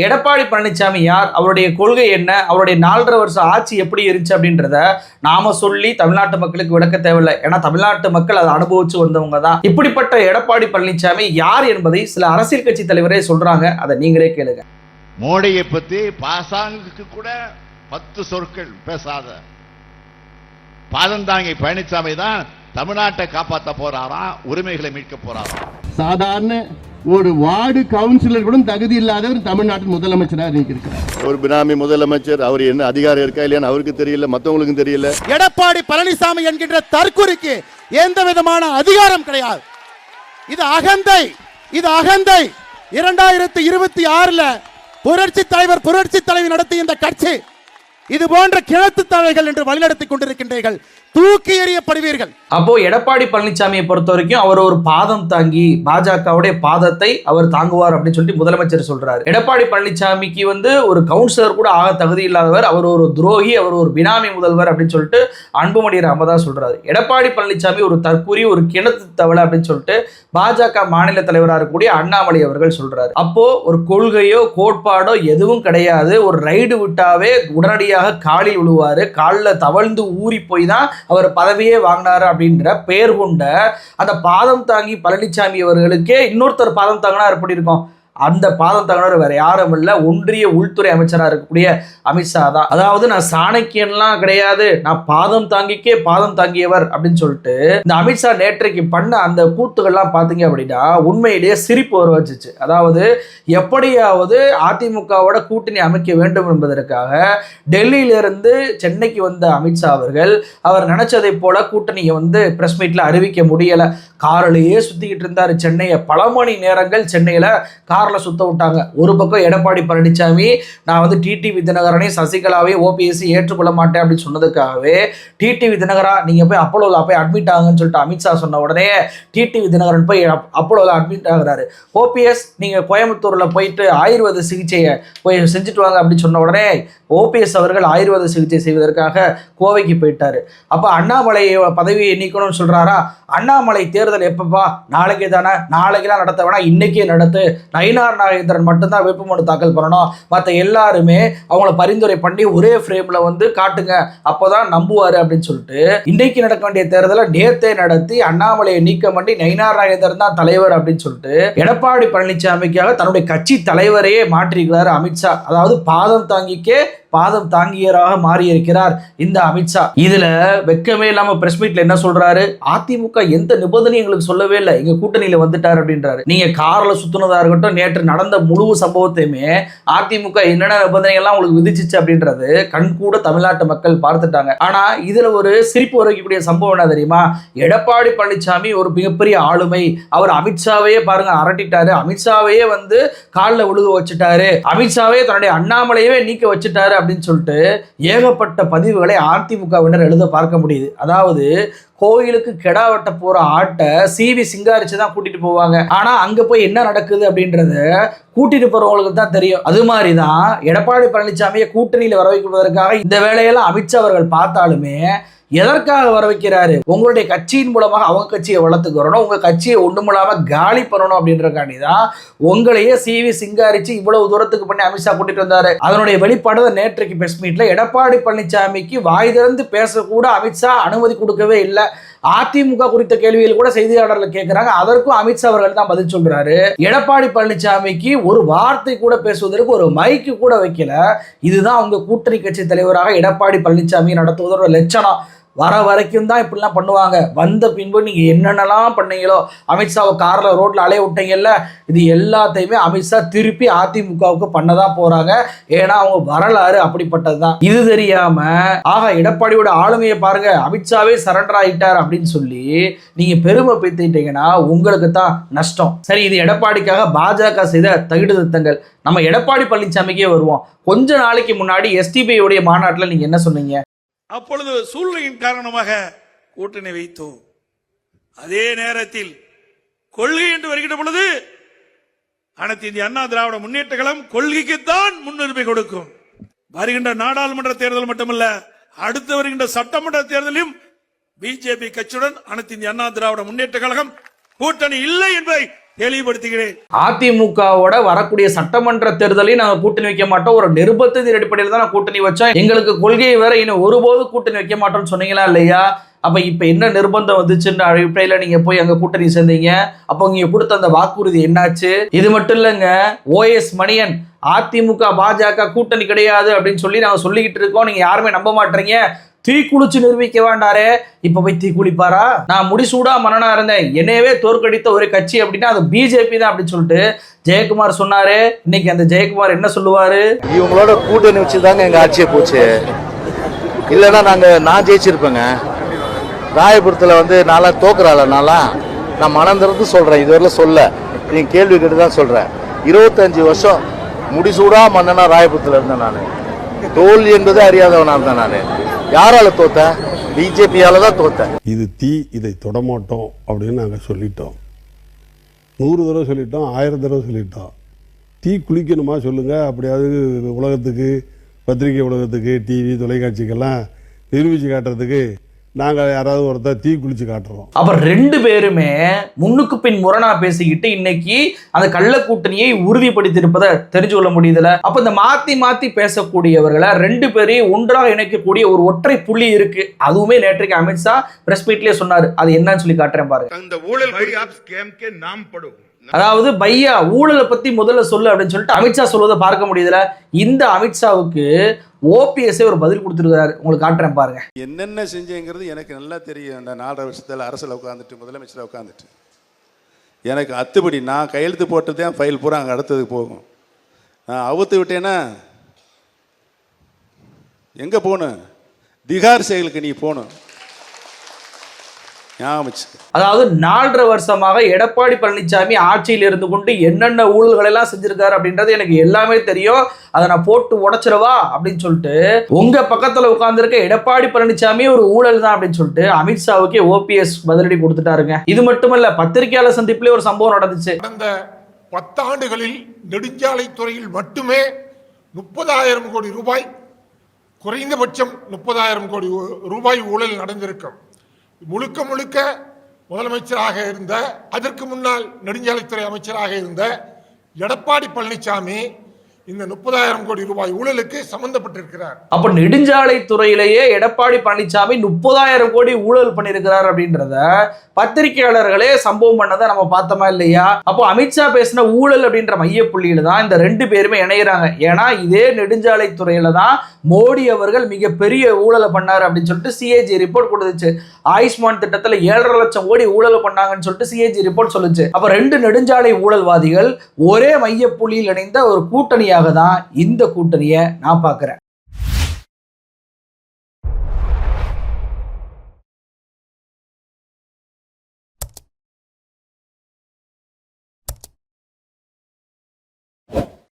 எடப்பாடி பழனிசாமி யார், அவருடைய கொள்கை என்ன, அவருடைய 4.5 வருஷ ஆட்சி எப்படி இருந்துச்சு அப்படின்றத நாம சொல்லி தமிழ்நாட்டு மக்களுக்கு விளக்க தேவையில்லை. ஏன்னா தமிழ்நாட்டு மக்கள் அதை அனுபவிச்சு வந்தவங்க தான். இப்படிப்பட்ட எடப்பாடி பழனிசாமி யார் என்பதை சில அரசியல் கட்சி தலைவரே சொல்றாங்க. அதை நீங்களே கேளுங்க. மோடியை பத்தி பாசாங்குக்கு கூட 10 சொற்கள் பேசாத பாதந்தாங்கி பழனிசாமி தான் தமிழ்நாட்டை காப்பாற்ற போறாராம், உரிமைகளை மீட்க போறாராம். சாதாரண ஒரு வார்டு கவுன்சிலர் கூட தகுதி இல்லாதவர் தமிழ்நாட்டின் முதலமைச்சராக இருக்கிறார். ஒரு பினாமி முதலமைச்சர், அவர் என்ன அதிகாரம் இருக்கா இல்லையான்னு அவருக்கு தெரியல, மற்றவங்களுக்கும் தெரியல. எடப்பாடி பழனிசாமி என்கின்ற தற்குறிக்கு எந்த விதமான அதிகாரம் கிடையாது. இது அகந்தை, இது அகந்தை. 2026 புரட்சி தலைவி நடத்திய இந்த கட்சி இது போன்ற கிழத்து தலைகள் என்று வழிநடத்திக் கொண்டிருக்கின்றீர்கள். தூக்கி எறியப்படுவீர்கள். அப்போ எடப்பாடி பழனிசாமியை பொறுத்த வரைக்கும் அவர் ஒரு பாதம் தாங்கி, பாஜகவுடைய பாதத்தை அவர் தாங்குவார் அப்படின்னு சொல்லிட்டு முதலமைச்சர் சொல்றாரு. எடப்பாடி பழனிசாமிக்கு ஒரு கவுன்சிலர் கூட ஆக தகுதி இல்லாதவர், அவர் ஒரு துரோகி, அவர் ஒரு பினாமி முதல்வர் அப்படின்னு சொல்லிட்டு அன்புமணி ராமதாஸ் சொல்றாரு. எடப்பாடி பழனிசாமி ஒரு தற்கூரி, ஒரு கிணத்து தவளை அப்படின்னு சொல்லிட்டு பாஜக மாநில தலைவராக இருக்கக்கூடிய அண்ணாமலை அவர்கள் சொல்றாரு. அப்போ ஒரு கொள்கையோ கோட்பாடோ எதுவும் கிடையாது. ஒரு ரைடு விட்டாவே உடனடியாக காலில் விழுவாரு, காலில் தவழ்ந்து ஊறி போய் தான் அவர் பதவியே வாங்கினாரு அப்படின்ற பெயர் கொண்ட அந்த பாதம் தாங்கி பழனிசாமி அவர்களுக்கே இன்னொருத்தர் பாதம் தாங்கினா எப்படி இருக்கும்? அந்த பாதம் தகவலர் வேற யாரும் இல்ல, ஒன்றிய உள்துறை அமைச்சராக இருக்கக்கூடிய அமித்ஷா தான். அதாவது நான் சாணக்கியன்லாம் கிடையாது, நான் பாதம் தாங்கிக்கே பாதம் தாங்கியவர் அப்படின்னு சொல்லிட்டு இந்த அமித்ஷா நேற்றைக்கு பண்ண அந்த கூத்துக்கள்லாம் பார்த்தீங்க அப்படின்னா உண்மையிலேயே சிரிப்பு வர வச்சுச்சு. அதாவது எப்படியாவது அதிமுகவோட கூட்டணி அமைக்க வேண்டும் என்பதற்காக டெல்லியிலிருந்து சென்னைக்கு வந்த அமித்ஷா அவர்கள் அவர் நினைச்சதை போல கூட்டணியை பிரஸ் மீட்ல அறிவிக்க முடியல. காரிலேயே சுத்திக்கிட்டு இருந்தாரு சென்னையை. பல மணி நேரங்கள் சென்னையில காரில் சுத்த விட்டாங்க. ஒரு பக்கம் எடப்பாடி பழனிசாமி நான் டிடிவி தினகரனை, சசிகலாவை, ஓபிஎஸ் ஏற்றுக்கொள்ள மாட்டேன் அப்படின்னு சொன்னதுக்காகவே டிடிவி தினகரா நீங்க போய் அப்போலோவில் போய் அட்மிட் ஆகுங்கன்னு சொல்லிட்டு அமித்ஷா சொன்ன உடனே டிடிவி தினகரன் போய் அப்போலோவில் அட்மிட் ஆகுறாரு. ஓபிஎஸ் நீங்க கோயம்புத்தூர்ல போயிட்டு ஆயுர்வேத சிகிச்சையை போய் செஞ்சுட்டு வாங்க அப்படின்னு சொன்ன உடனே ஓபிஎஸ் அவர்கள் ஆயுர்வேத சிகிச்சை செய்வதற்காக கோவைக்கு போயிட்டாரு. அப்ப அண்ணாமலை பதவியை நீக்கணும்னு சொல்றாரா? அண்ணாமலை தேர்தல் எப்பப்பா? நாளைக்கே தானே, நாளைக்கெல்லாம் நடத்த வேணா, இன்னைக்கே நடத்து. நயினார் நாகேந்திரன் மட்டும்தான் வேட்புமனு தாக்கல் பண்ணணும், மற்ற எல்லாருமே அவங்கள பரிந்துரை பண்ணி ஒரே ஃப்ரேம்ல காட்டுங்க, அப்போதான் நம்புவாரு அப்படின்னு சொல்லிட்டு இன்னைக்கு நடக்க வேண்டிய தேர்தலை நேர்த்தே நடத்தி அண்ணாமலையை நீக்கம் பண்ணி நயினார் நாகேந்திரன் தான் தலைவர் அப்படின்னு சொல்லிட்டு எடப்பாடி பழனிசாமிக்காக தன்னுடைய கட்சி தலைவரையே மாற்றிருக்கிறார் அமித்ஷா. அதாவது பாதம் தாங்கிக்கே பாதம் தாங்கியராக மாறி இருக்கிறார் இந்த அமித்ஷா. இதுல வெக்கமே இல்லாம பிரஸ் மீட்ல என்ன சொல்றாரு? அதிமுக எந்த நிபந்தனையும் எங்களுக்கு சொல்லவே இல்லை, எங்க கூட்டணியில வந்துட்டார் அப்படின்றாரு. நீங்க கார்ல சுத்துனதா இருக்கட்டும், நேற்று நடந்த முழு சம்பவத்தையுமே அதிமுக என்னென்ன நிபந்தனைகள்லாம் உங்களுக்கு விதிச்சிச்சு அப்படின்றது கண் கூட தமிழ்நாட்டு மக்கள் பார்த்துட்டாங்க. ஆனா இதுல ஒரு சிரிப்பு வரக்கூடிய சம்பவம் என்ன தெரியுமா? எடப்பாடி பழனிசாமி ஒரு மிகப்பெரிய ஆளுமை, அவர் அமித்ஷாவையே பாருங்க அரட்டிட்டாரு, அமித்ஷாவையே காலில் விழுக வச்சுட்டாரு, அமித்ஷாவே தன்னுடைய அண்ணாமலையவே நீக்க வச்சுட்டாரு அப்படின்னு சொல்லிட்டு ஏகப்பட்ட பதிவுகளை அதிமுகவினர் எழுத பார்க்க முடியுது. அதாவது கோயிலுக்கு கெடா வெட்ட போற ஆட்டை சிவி சிங்காரிச்சு தான் கூட்டிட்டு போவாங்க. ஆனா அங்க போய் என்ன நடக்குது அப்படின்றத கூட்டிட்டு போறவங்களுக்கு தான் தெரியும். அது மாதிரிதான் எடப்பாடி பழனிசாமியை கூட்டணியில வர வைப்பதற்காக இந்த வேலையெல்லாம் அமித்ஷா அவர்கள் பார்த்தாலுமே எதற்காக வர வைக்கிறாரு? உங்களுடைய கட்சியின் மூலமாக அவங்க கட்சியை வளர்த்துக்கு வரணும், உங்க கட்சியை ஒண்ணுமில்லாம காலி பண்ணணும் அப்படின்றக்காண்டிதான் உங்களையே சிவி சிங்காரிச்சு இவ்வளவு தூரத்துக்கு பண்ணி அமித்ஷா கூட்டிட்டு வந்தாரு. அதனுடைய வெளிப்பாடு நேற்றைக்கு பிரஸ் மீட்ல எடப்பாடி பழனிசாமிக்கு வாய் திறந்து பேசக்கூட அமித்ஷா அனுமதி கொடுக்கவே இல்லை. அதிமுக குறித்த கேள்விகள் கூட செய்தியாளர்கள் கேட்கிறாங்க, அதற்கும் அமித்ஷா அவர்கள் தான் பதில் சொல்றாரு. எடப்பாடி பழனிசாமிக்கு ஒரு வார்த்தை கூட பேசுவதற்கு ஒரு மைக்கு கூட வைக்கல. இதுதான் உங்க கூட்டணி கட்சி தலைவராக எடப்பாடி பழனிசாமி நடத்துவதோட லட்சணம். வர வரைக்கும் தான் இப்படிலாம் பண்ணுவாங்க, வந்த பின்பு நீங்க என்னென்னலாம் பண்ணீங்களோ, அமித்ஷாவை கார்ல ரோட்ல அலைய விட்டீங்கல்ல, இது எல்லாத்தையுமே அமித்ஷா திருப்பி அதிமுகவுக்கு பண்ணதான் போறாங்க. ஏன்னா அவங்க வரலாறு அப்படிப்பட்டதுதான். இது தெரியாம எடப்பாடியோட ஆளுமையை பாருங்க, அமித்ஷாவே சரண்டர் ஆயிட்டார் அப்படின்னு சொல்லி நீங்க பெருமை பேத்திட்டீங்கன்னா உங்களுக்கு தான் நஷ்டம். சரி, இது எடப்பாடிக்காக பாஜக செய்த தகுடு திருத்தங்கள். நம்ம எடப்பாடி பழனிசாமிக்கே வருவோம். கொஞ்ச நாளைக்கு முன்னாடி எஸ்டிபி உடைய மாநாட்டில் நீங்க என்ன சொன்னீங்க? அப்பொழுது சூழ்நிலையின் காரணமாக கூட்டணி வைத்தோம். அதே நேரத்தில் கொள்கை என்று வருகின்ற பொழுது அனைத்து இந்திய அண்ணா திராவிட முன்னேற்ற கழகம் கொள்கைக்குத்தான் முன்னுரிமை கொடுக்கும். வருகின்ற நாடாளுமன்ற தேர்தல் மட்டுமல்ல, அடுத்து வருகின்ற சட்டமன்ற தேர்தலிலும் பிஜேபி கட்சியுடன் அனைத்து இந்திய அண்ணா திராவிட முன்னேற்ற கழகம் கூட்டணி இல்லை என்பதை தெளிவுபடுத்துகிறேன். அதிமுகவோட வரக்கூடிய சட்டமன்ற தேர்தலையும் நாங்க கூட்டணி வைக்க மாட்டோம், ஒரு நிர்பந்தத்தின் அடிப்படையில் தான் நான் கூட்டணி வச்சோம், எங்களுக்கு கொள்கை வேற, இன்னும் ஒருபோது கூட்டணி வைக்க மாட்டோம்னு சொன்னீங்களா இல்லையா? அப்ப இப்ப என்ன நிர்பந்தம் வந்துச்சுன்ற அடிப்படையில நீங்க போய் அங்க கூட்டணி சேர்ந்தீங்க. அப்போ நீங்க கொடுத்த அந்த வாக்குறுதி என்னாச்சு? இது மட்டும் இல்லைங்க, OS மணியன் அதிமுக பாஜக கூட்டணி கிடையாது அப்படின்னு சொல்லி நாங்க சொல்லிக்கிட்டு இருக்கோம், நீங்க யாருமே நம்ப மாட்டீங்க. தீக்குளிச்சு நிரூபிக்க வேண்டாரே, இப்ப போய் தீக்குளிப்பாரா? நான் முடிசூடா மன்னனா இருந்தேன், என்னையவே தோற்கடித்த ஒரு கட்சி அப்படின்னா அது பிஜேபி தான் அப்படின்னு சொல்லிட்டு ஜெயக்குமார் சொன்னாரு. இன்னைக்கு அந்த ஜெயக்குமார் என்ன சொல்லுவாரு? இவங்களோட கூட்டணி வச்சுதாங்க எங்க ஆட்சியை போச்சு, இல்லைன்னா நான் ஜெயிச்சிருப்பேங்க. ராயபுரத்தில் நான்லாம் தோக்குறாள், நான் மனம் திறந்து சொல்றேன், இதுவரையிலும் சொல்ல, நீங்க கேள்வி கேட்டு தான் சொல்றேன். 25 வருஷம் முடிசூடா மன்னனா ராயபுரத்தில் இருந்தேன். நான் தோல்வி என்பது அறியாதவனா இருந்தேன். நான் யாரால தோத்தேன்? பிஜேபியால தான் தோத்தேன். இது தீ, இதை தொடமாட்டோம் அப்படின்னு நாங்கள் சொல்லிட்டோம். 100 தடவை சொல்லிட்டோம், 1000 தடவை சொல்லிட்டோம். தீ குளிக்கணுமா சொல்லுங்க? அப்படியாவது உலகத்துக்கு, பத்திரிகை உலகத்துக்கு, டிவி தொலைக்காட்சிக்கெல்லாம் நிரூபித்து காட்டுறதுக்கு நாங்கள் யாராவது ஒருத்தர் தீ குளிச்சு காட்டுறோம். அப்ப 2 பேருமே முன்னுக்கு பின் முரணா பேசிக்கிட்டு இன்னைக்கு அந்த கள்ள கூட்டணியை உறுதிப்படுத்தி இருப்பதை தெரிஞ்சு கொள்ள முடியுதுல. அப்ப இந்த மாத்தி மாத்தி பேசக்கூடியவர்களை 2 பேரையும் ஒன்றாக இணைக்கக்கூடிய ஒரு ஒற்றை புள்ளி இருக்கு. அதுவுமே நேற்றைக்கு அமித்ஷா பிரஸ் மீட்லயே சொன்னாரு. அது என்னன்னு சொல்லி காட்டுறேன் பாருங்க. இந்த ஊழல் ஸ்கேம் கே நாம் படும், அதாவது பையா ஊழலை பத்தி முதல்ல சொல்லு அப்படின்னு சொல்லிட்டு அமித்ஷா சொல்வதை பார்க்க முடியுதுல. இந்த அமித்ஷாவுக்கு OPS ஒரு பதில் கொடுத்துருக்காரு, உங்களுக்கு காட்டுறேன் பாருங்க. என்னென்ன செஞ்சேங்கிறது எனக்கு நல்லா தெரியும். இந்த 4.5 வருஷத்தில் அரசில் உட்காந்துட்டு, முதலமைச்சராக உட்காந்துட்டு எனக்கு அத்துப்படி நான் கையெழுத்து போட்டு தான் ஃபைல் பூரா அங்கே அடுத்ததுக்கு போகும். நான் அவுத்து விட்டேன்னா எங்கே போகணும்? திகார் செயலுக்கு நீ போகணும். அதாவது 4.5 வருஷமாக எடப்பாடி பழனிசாமி ஆட்சியில் இருந்து கொண்டு என்னென்ன ஊழல்கள் எல்லாம் செஞ்சிருக்காரு அப்படின்றது எனக்கு எல்லாமே தெரியும், அதை நான் போட்டு உடைச்சிடவா அப்படின்னு சொல்லிட்டு உங்க பக்கத்துல உட்கார்ந்துருக்க எடப்பாடி பழனிசாமி ஒரு ஊழல் தான் அப்படின்னு சொல்லிட்டு அமித்ஷாவுக்கே OPS பதிலடி கொடுத்துட்டாருங்க. இது மட்டுமல்ல, பத்திரிகையாளர் சந்திப்பிலே ஒரு சம்பவம் நடந்துச்சு. கடந்த 10 ஆண்டுகளில் நெடுஞ்சாலைத்துறையில் மட்டுமே 30,000 கோடி ரூபாய், குறைந்தபட்சம் 30,000 கோடி ரூபாய் ஊழல் நடந்திருக்கும். முழுக்க முழுக்க முதலமைச்சராக இருந்த, அதற்கு முன்னால் நெடுஞ்சாலைத்துறை அமைச்சராக இருந்த எடப்பாடி பழனிசாமி இந்த 30,000 கோடி ரூபாய் ஊழலுக்கு சம்பந்தப்பட்டிருக்கிறார். அப்ப நெடுஞ்சாலை துறையிலேயே எடப்பாடி பழனிசாமி 30,000 கோடி ஊழல் பண்ணியிருக்கிறார் அப்படின்றத பத்திரிகையாளர்களே சம்பவம் பண்ணதை நம்ம பார்த்தோமா இல்லையா? அப்போ அமித்ஷா பேசின ஊழல் அப்படின்ற மையப்புள்ளியில தான் இந்த 2 பேருமே இணைகிறாங்க. ஏன்னா இதே நெடுஞ்சாலை துறையில தான் மோடி அவர்கள் மிகப்பெரிய ஊழலை பண்ணாரு அப்படின்னு சொல்லிட்டு CAG ரிப்போர்ட் கொடுத்துச்சு. ஆயுஷ்மான் திட்டத்துல 7.5 லட்சம் கோடி ஊழல் பண்ணாங்கன்னு சொல்லிட்டு CAG ரிப்போர்ட் சொல்லுச்சு. அப்ப 2 நெடுஞ்சாலை ஊழல்வாதிகள் ஒரே மையப்புள்ளியில் இணைந்த ஒரு கூட்டணியாக தான் இந்த கூட்டணியை நான் பார்க்கிறேன்.